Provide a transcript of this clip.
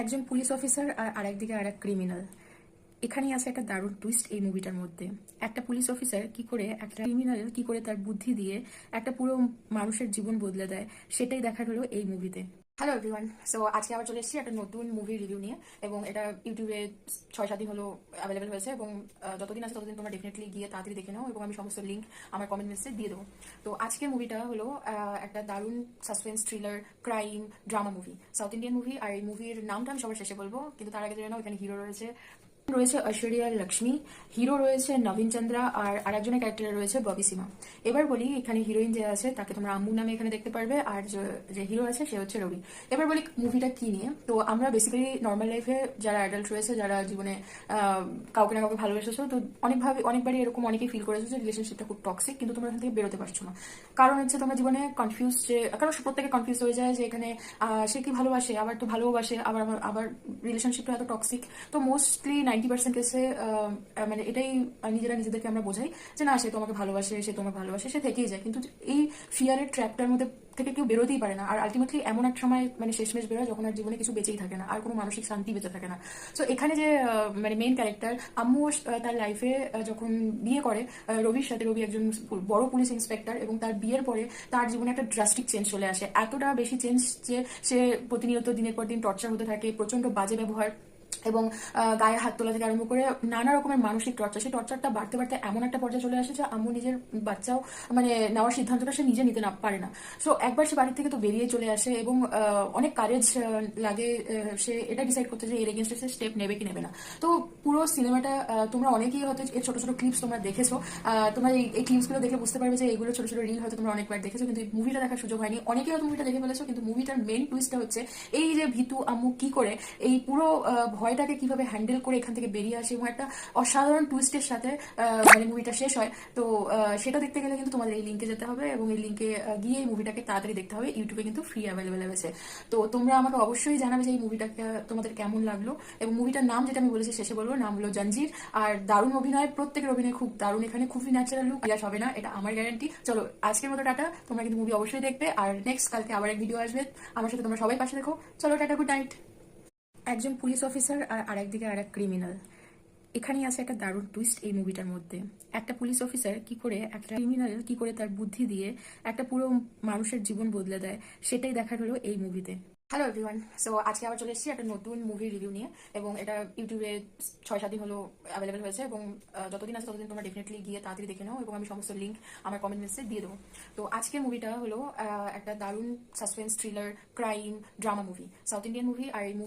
একজন police officer আর আরেকদিকে আর এক ক্রিমিনাল। এখানেই আছে একটা দারুণ টুইস্ট এই মুভিটার মধ্যে। একটা পুলিশ অফিসার কি করে একটা ক্রিমিনাল কি করে তার বুদ্ধি দিয়ে একটা পুরো মানুষের জীবন বদলে দেয়, সেটাই দেখার হলো এই মুভিতে। হ্যালো এভরিওয়ান, সো আজকে আবার চলে এসেছি একটা নতুন মুভি রিভিউ নিয়ে, এবং এটা ইউটিউবে 6-7 দিন হলো অ্যাভেলেবেল হয়েছে, এবং যতদিন আছে ততদিন তোমরা ডেফিনেটলি গিয়ে তাড়াতাড়ি দেখে নাও, এবং আমি সমস্ত লিঙ্ক আমার কমেন্ট মেসেজে দিয়ে দেবো। তো আজকের মুভিটা হলো একটা দারুণ suspense thriller crime drama movie, south Indian movie. আর এই মুভির নামটা আমি সবার শেষে বলবো, কিন্তু তার আগে জেনে নাও এখানে হিরো রয়েছে রয়েছে ঐশ্বরিয়া লক্ষ্মী, হিরো রয়েছে নবীন চন্দ্রা, আর আরেকজনের ক্যারেক্টারে রয়েছে ববি সিমা। এবার বলি, এখানে হিরোইন যে আছে তাকে তোমরা আম্মু নামে এখানে দেখতে পারবে, আর যে হিরো আছে সে হচ্ছে রবি। এবার বলি মুভিটা কি নিয়ে। তো আমরা বেসিক্যালি নর্মাল লাইফে যারা অ্যাডাল্ট রয়েছে, যারা জীবনে কাউকে না কাউকে ভালোবেসেছো, তো অনেকবারই এরকম অনেকেই ফিল করেছো যে রিলেশনশিপটা খুব টক্সিক, কিন্তু তোমরা এখান থেকে বেরোতে পারছো না। কারণ হচ্ছে তোমরা জীবনে কনফিউজ, যে কারণ প্রত্যেকে কনফিউজ হয়ে যায় যে এখানে সে কি ভালোবাসে, আবার তো ভালোবাসে, আবার রিলেশনশিপটা এত টক্সিক। তো মোস্টলি 90% কেসে মানে এটাই নিজেরা নিজেদেরকে আমরা বোঝাই যে না, সে তোমাকে ভালোবাসে, সে তোমাকে ভালোবাসে, সে থেকেই যায়। কিন্তু এই ফিয়ারের ট্র্যাপটার মধ্যে থেকে কেউ বেরোতেই পারে না, আর আলটিমেটলি এমন এক সময় মানে শেষমেশ বেরোয় যখন আর জীবনে কিছু বেঁচেই থাকে না, আর কোনো মানসিক শান্তি বেঁচে থাকে না। তো এখানে যে মানে মেইন ক্যারেক্টার আম্মু তার লাইফে যখন বিয়ে করে রবির সাথে, রবি একজন বড় পুলিশ ইন্সপেক্টর, এবং তার বিয়ের পরে তার জীবনে একটা ড্রাস্টিক চেঞ্জ চলে আসে। এতটা বেশি চেঞ্জ যে সে প্রতিনিয়ত দিনের পর দিন টর্চার হতে থাকে, প্রচন্ড বাজে ব্যবহার, এবং গায়ে হাত তোলা থেকে আরম্ভ করে নানা রকমের মানসিক টর্চার। সেই টর্চারটা বাড়তে বাড়তে এমন একটা পর্যায়ে চলে আসে যে আম্মু নিজের বাচ্চাও মানে নেওয়ার সিদ্ধান্তটা সে নিজে নিতে না পারে না। সো একবার সে বাড়ি থেকে তো বেরিয়ে চলে আসে, এবং অনেক কারেজ লাগে সে এটা ডিসাইড করতে যে এর এগেনস্টে সে স্টেপ নেবে কি নেবে না। তো পুরো সিনেমাটা তোমরা অনেকেই হয়তো এর ছোট ছোট ক্লিপস তোমরা দেখেছো, তোমরা এই ক্লিপসগুলো দেখে বুঝতে পারবে যে এইগুলো ছোট ছোট রিল হয়তো তোমরা অনেকবার দেখেছো, কিন্তু মুভিটা দেখার সুযোগ হয়নি। অনেকেই হয়তো মুভিটা দেখে ফেলেছো, কিন্তু মুভিটার মেইন টুইস্টটা হচ্ছে এই যে ভিতু আম্মু কি করে এই পুরো ভয়টাকে কিভাবে হ্যান্ডেল করে এখান থেকে বেরিয়ে আসে, এবং একটা অসাধারণ টুইস্টের সাথে মানে মুভিটা শেষ হয়। তো সেটা দেখতে গেলে কিন্তু তোমাদের এই লিঙ্কে যেতে হবে, এবং এই লিঙ্কে গিয়ে এই মুভিটাকে তাড়াতাড়ি দেখতে হবে। ইউটিউবে কিন্তু ফ্রি অ্যাভেলেবেল আছে। তো তোমরা আমাকে অবশ্যই জানাবে যে এই মুভিটাকে তোমাদের কেমন লাগলো, এবং মুভিটার নাম যেটা আমি বলেছি শেষে বলবো, নাম হলো জঞ্জির। আর দারুণ অভিনয়, প্রত্যেকের অভিনয় খুব দারুণ, এখানে খুবই ন্যাচারাল লুক, ইয়াস হবে না, এটা আমার গ্যারান্টি। চলো আজকের মতো টাটা, তোমরা কিন্তু মুভি অবশ্যই দেখবে, আর নেক্সট কালকে আবার এক ভিডিও আসবে আমার সাথে, তোমরা সবাই পাশে দেখো। চলো টাটা, গুড নাইট। একজন পুলিশ অফিসার আর আরেকদিকে আর এক ক্রিমিনাল। এখানেই আছে একটা দারুণ টুইস্ট এই মুভিটার মধ্যে। একটা পুলিশ অফিসার কি করে একটা ক্রিমিনাল কি করে তার বুদ্ধি দিয়ে একটা পুরো মানুষের জীবন বদলে দেয়, সেটাই দেখার হলো এই মুভিতে। হ্যালো এভরিওয়ান, সো আজকে আবার চলে এসেছি একটা নতুন মুভি রিভিউ নিয়ে, এবং এটা ইউটিউবে 6-7 দিন হলো অ্যাভেলেবেল হয়েছে, এবং যতদিন আছে ততদিন তোমরা ডেফিনেটলি গিয়ে তাড়াতাড়ি দেখে নাও, এবং আমি সমস্ত লিঙ্ক আমার কমেন্ট মেসেজে দিয়ে দেবো। তো আজকের মুভিটা হলো একটা দারুণ suspense thriller crime drama movie, south Indian movie. আর এই মুভি